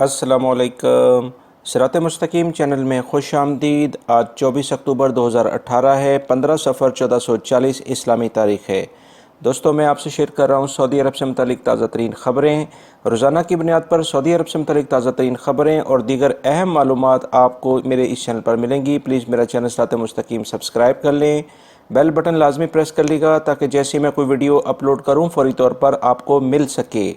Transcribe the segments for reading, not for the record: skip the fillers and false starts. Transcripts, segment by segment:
अस्सलामुअलैकुम। सिरात मुस्तकीम चैनल में खुश आमदीद। आज 24 अक्टूबर 2018 है। 15 सफ़र 1440 इस्लामी तारीख़ है। दोस्तों, मैं आपसे शेयर कर रहा हूँ सऊदी अरब से मुतालिक ताज़ा तरीन ख़बरें। रोज़ाना की बुनियाद पर सऊदी अरब से मुतालिक ताज़ा तरीन ख़बरें और दीगर अहम मालूमात आपको मेरे इस चैनल पर मिलेंगी। प्लीज़ मेरा चैनल सिरात मुस्तकीम सब्सक्राइब कर लें, बेल बटन लाजमी प्रेस कर लीजिएगा ताकि जैसे मैं कोई वीडियो अपलोड करूँ फौरी तौर पर आपको मिल सके।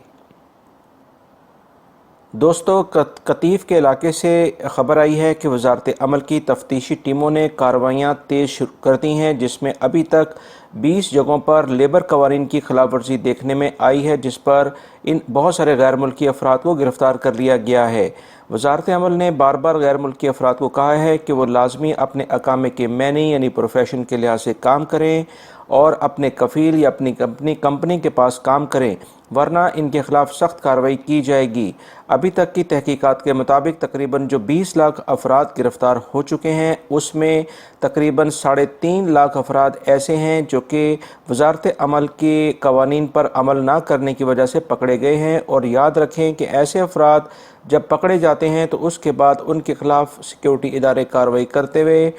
दोस्तों, कतीफ़ के इलाके से ख़बर आई है कि वज़ारत अमल की तफ्तीशी टीमों ने कार्रवाइयाँ तेज़ कर दी हैं, जिसमें अभी तक 20 जगहों पर लेबर कवानीन की खिलाफ वर्जी देखने में आई है, जिस पर इन बहुत सारे गैर मुल्की अफराद को गिरफ़्तार कर लिया गया है। वज़ारत अमल ने बार बार गैर मुल्की अफराद को कहा है कि वो लाजमी अपने अकामे के मैनी यानी प्रोफेशन के लिहाज से काम करें और अपने कफ़ील या अपनी कंपनी के पास काम करें, वरना इनके खिलाफ सख्त कार्रवाई की जाएगी। अभी तक की तहकीकात के मुताबिक तकरीबन जो 20 लाख अफराद गिरफ़्तार हो चुके हैं, उसमें तकरीबन 3.5 लाख अफराद ऐसे हैं जो कि वज़ारत अमल के कवानीन पर अमल ना करने की वजह से पकड़े गए हैं। और याद रखें कि ऐसे अफराद जब पकड़े जाते हैं तो उसके बाद उनके खिलाफ सिक्योरिटी इदारे कार्रवाई करते हुए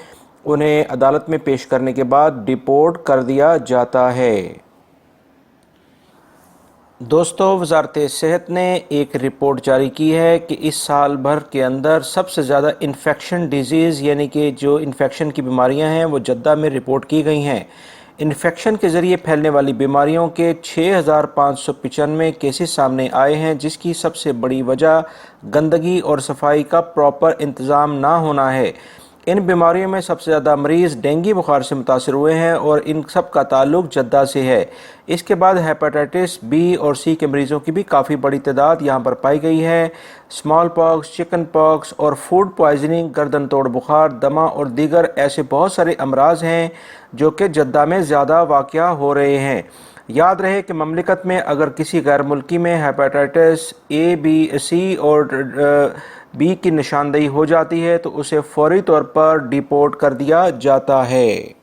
उन्हें अदालत में पेश करने के बाद डिपोर्ट कर दिया जाता है। दोस्तों, वज़ारत सेहत ने एक रिपोर्ट जारी की है कि इस साल भर के अंदर सबसे ज़्यादा इन्फेक्शन डिजीज़ यानी कि जो इन्फेक्शन की बीमारियां हैं वो जद्दा में रिपोर्ट की गई हैं। इन्फेक्शन के ज़रिए फैलने वाली बीमारियों के 6595 केसेस सामने आए हैं, जिसकी सबसे बड़ी वजह गंदगी और सफाई का प्रॉपर इंतज़ाम ना होना है। इन बीमारियों में सबसे ज़्यादा मरीज़ डेंगू बुखार से मुतासर हुए हैं और इन सब का ताल्लुक जद्दा से है। इसके बाद हेपेटाइटिस बी और सी के मरीज़ों की भी काफ़ी बड़ी तादाद यहाँ पर पाई गई है। स्मॉल पॉक्स, चिकन पॉक्स और फूड पॉइजनिंग, गर्दन तोड़ बुखार, दमा और दीगर ऐसे बहुत सारे अमराज हैं जो कि जद्दा में ज़्यादा वाक़या हो रहे हैं। याद रहे कि ममलिकत में अगर किसी गैर मुल्की में हेपेटाइटिस ए, बी, सी और बी की निशानदेही हो जाती है तो उसे फौरी तौर पर डिपोर्ट कर दिया जाता है।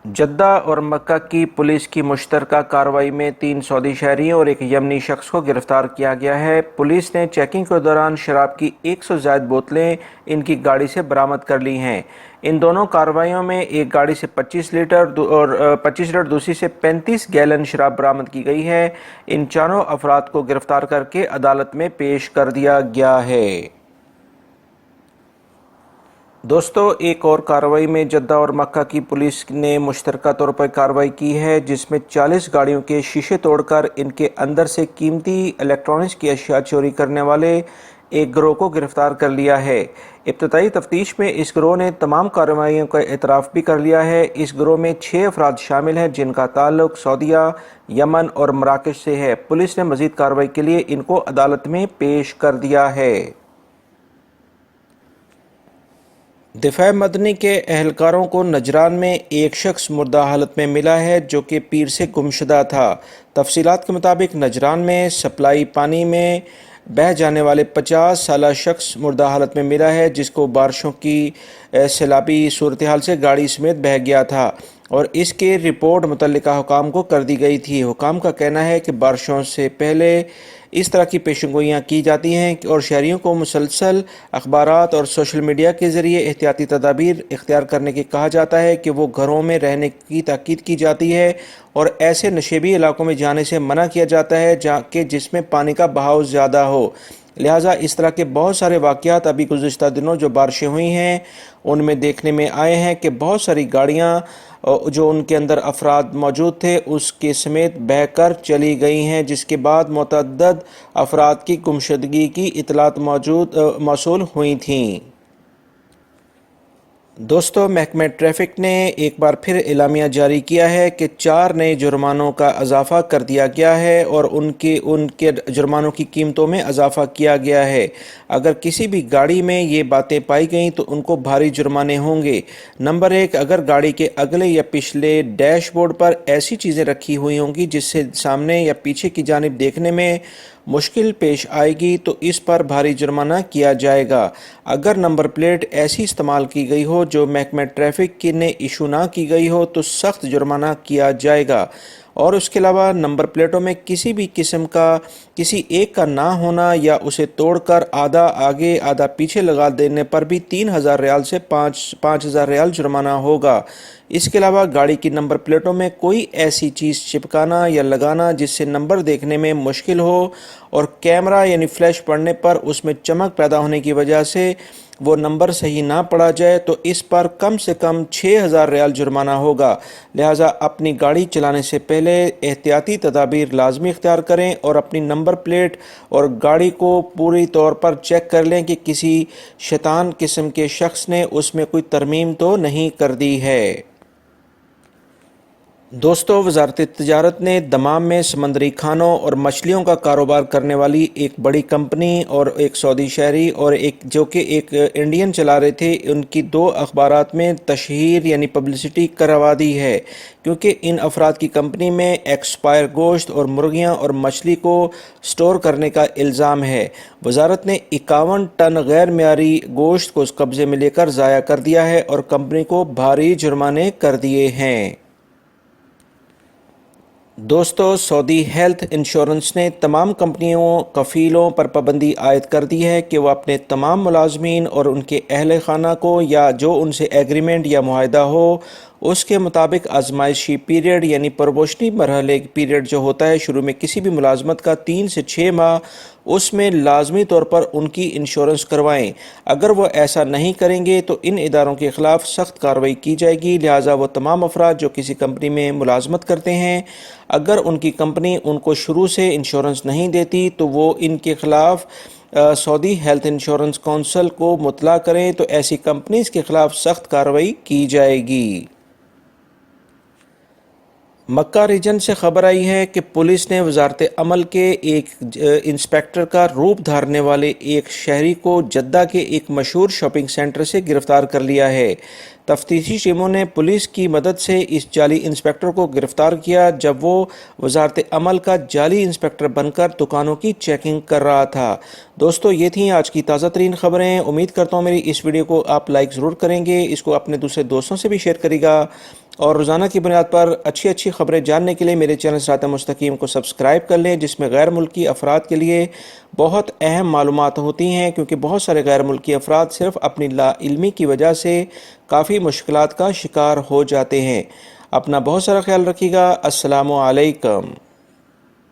जद्दा और मक्का की पुलिस की मुश्तरका कार्रवाई में 3 सऊदी शहरियों और एक यमनी शख्स को गिरफ्तार किया गया है। पुलिस ने चेकिंग के दौरान शराब की 100 से ज़ायद बोतलें इनकी गाड़ी से बरामद कर ली हैं। इन दोनों कार्रवाइयों में एक गाड़ी से 25 लीटर और 25 लीटर दूसरी से 35 गैलन शराब बरामद की गई है। इन चारों अफराद को गिरफ्तार करके अदालत में पेश कर दिया गया है। दोस्तों, एक और कार्रवाई में जद्दा और मक्का की पुलिस ने मुश्तरका तौर पर कार्रवाई की है, जिसमें 40 गाड़ियों के शीशे तोड़कर इनके अंदर से कीमती इलेक्ट्रॉनिक्स की अशिया चोरी करने वाले एक गिरोह को गिरफ्तार कर लिया है। इब्तदाई तफ्तीश में इस गिरोह ने तमाम कार्रवाइयों का एतराफ़ भी कर लिया है। इस गिरोह में 6 अफराद शामिल हैं जिनका ताल्लुक सऊदीया, यमन और मराकश से है। पुलिस ने मज़ीद कार्रवाई के लिए इनको अदालत में पेश कर दिया है। दिफा मदनी के एहलकारों को नजरान में एक शख्स मुर्दा हालत में मिला है जो कि पीर से गुमशुदा था। तफसीलात के मुताबिक नजरान में सप्लाई पानी में बह जाने वाले 50 साला शख्स मुर्दा हालत में मिला है, जिसको बारिशों की सैलाबी सूरत हाल से गाड़ी समेत बह गया था और इसकी रिपोर्ट मुतल्लिका हुकाम को कर दी गई थी। हुकाम का कहना है कि बारिशों से पहले इस तरह की पेशगोइयाँ की जाती हैं और शहरियों को मुसलसल अखबारात और सोशल मीडिया के ज़रिए एहतियाती तदाबीर इख्तियार करने के कहा जाता है कि वो घरों में रहने की ताकीद की जाती है और ऐसे नशेबी इलाकों में जाने से मना किया जाता है जहाँ जिसमें पानी का बहाव ज़्यादा हो। लिहाजा इस तरह के बहुत सारे वाक़यात अभी गुज़िश्ता दिनों जो बारिशें हुई हैं उनमें देखने में आए हैं कि बहुत सारी गाड़ियाँ जो उनके अंदर अफराद मौजूद थे उसके समेत बहकर चली गई हैं, जिसके बाद मुतअद्दिद अफराद की गुमशुदगी की इतलात मौसूल हुई थीं। दोस्तों, महकमा ट्रैफिक ने एक बार फिर एलामिया जारी किया है कि 4 नए जुर्मानों का इजाफ़ा कर दिया गया है और उनके जुर्मानों की कीमतों में इजाफ़ा किया गया है। अगर किसी भी गाड़ी में ये बातें पाई गई तो उनको भारी जुर्माने होंगे। नंबर 1, अगर गाड़ी के अगले या पिछले डैशबोर्ड पर ऐसी चीज़ें रखी हुई होंगी जिससे सामने या पीछे की जानिब देखने में मुश्किल पेश आएगी तो इस पर भारी जुर्माना किया जाएगा। अगर नंबर प्लेट ऐसी इस्तेमाल की गई हो ہو جو محکمہ ٹریفک کی نے ایشو نہ کی گئی ہو تو سخت جرمانہ کیا جائے گا، اور اس کے علاوہ نمبر پلیٹوں میں کسی بھی قسم کا کسی ایک کا نہ ہونا یا اسے توڑ کر آدھا آگے آدھا پیچھے لگا دینے پر بھی 3,000 ریال سے 5,000 ریال جرمانہ ہوگا۔ اس کے علاوہ گاڑی کی نمبر پلیٹوں میں کوئی ایسی چیز چپکانا یا لگانا جس سے نمبر دیکھنے میں مشکل ہو اور کیمرہ یعنی فلیش پڑنے پر اس میں چمک پیدا ہونے کی وجہ سے وہ نمبر صحیح نہ پڑا جائے تو اس پر کم سے کم 6,000 ریال جرمانہ ہوگا۔ لہٰذا اپنی گاڑی چلانے سے پہلے احتیاطی تدابیر لازمی اختیار کریں اور اپنی نمبر پلیٹ اور گاڑی کو پوری طور پر چیک کر لیں کہ کسی شیطان قسم کے شخص نے اس میں کوئی ترمیم تو نہیں کر دی ہے۔ دوستو، وزارت تجارت نے دمام میں سمندری کھانوں اور مچھلیوں کا کاروبار کرنے والی ایک بڑی کمپنی اور ایک سعودی شہری اور جو کہ ایک انڈین چلا رہے تھے، ان کی 2 اخبارات میں تشہیر یعنی پبلسٹی کروا دی ہے، کیونکہ ان افراد کی کمپنی میں ایکسپائر گوشت اور مرغیاں اور مچھلی کو سٹور کرنے کا الزام ہے۔ وزارت نے 51 ٹن غیر معیاری گوشت کو قبضے میں لے کر ضائع کر دیا ہے اور کمپنی کو بھاری جرمانے کر دیے ہیں۔ دوستو، سعودی ہیلتھ انشورنس نے تمام کمپنیوں کفیلوں پر پابندی عائد کر دی ہے کہ وہ اپنے تمام ملازمین اور ان کے اہل خانہ کو یا جو ان سے ایگریمنٹ یا معاہدہ ہو اس کے مطابق آزمائشی پیریڈ یعنی پروبیشنری مرحلے پیریڈ جو ہوتا ہے شروع میں کسی بھی ملازمت کا 3 سے 6 ماہ، اس میں لازمی طور پر ان کی انشورنس کروائیں۔ اگر وہ ایسا نہیں کریں گے تو ان اداروں کے خلاف سخت کارروائی کی جائے گی۔ لہٰذا وہ تمام افراد جو کسی کمپنی میں ملازمت کرتے ہیں، اگر ان کی کمپنی ان کو شروع سے انشورنس نہیں دیتی تو وہ ان کے خلاف سعودی ہیلتھ انشورنس کونسل کو مطلع کریں تو ایسی کمپنیز کے خلاف سخت کارروائی کی جائے گی۔ مکہ ریجن سے خبر آئی ہے کہ پولیس نے وزارت عمل کے ایک انسپیکٹر کا روپ دھارنے والے ایک شہری کو جدہ کے ایک مشہور شاپنگ سینٹر سے گرفتار کر لیا ہے۔ تفتیشی ٹیموں نے پولیس کی مدد سے اس جعلی انسپیکٹر کو گرفتار کیا جب وہ وزارت عمل کا جعلی انسپیکٹر بن کر دکانوں کی چیکنگ کر رہا تھا۔ دوستو، یہ تھیں آج کی تازہ ترین خبریں۔ امید کرتا ہوں میری اس ویڈیو کو آپ لائک ضرور کریں گے، اس کو اپنے دوسرے دوستوں سے بھی شیئر کرے گا، اور روزانہ کی بنیاد پر اچھی خبریں جاننے کے لیے میرے چینل صراط مستقیم کو سبسکرائب کر لیں، جس میں غیر ملکی افراد کے لیے بہت اہم معلومات ہوتی ہیں، کیونکہ بہت سارے غیر ملکی افراد صرف اپنی لا علمی کی وجہ سے کافی مشکلات کا شکار ہو جاتے ہیں۔ اپنا بہت سارا خیال رکھیے گا۔ السلام علیکم۔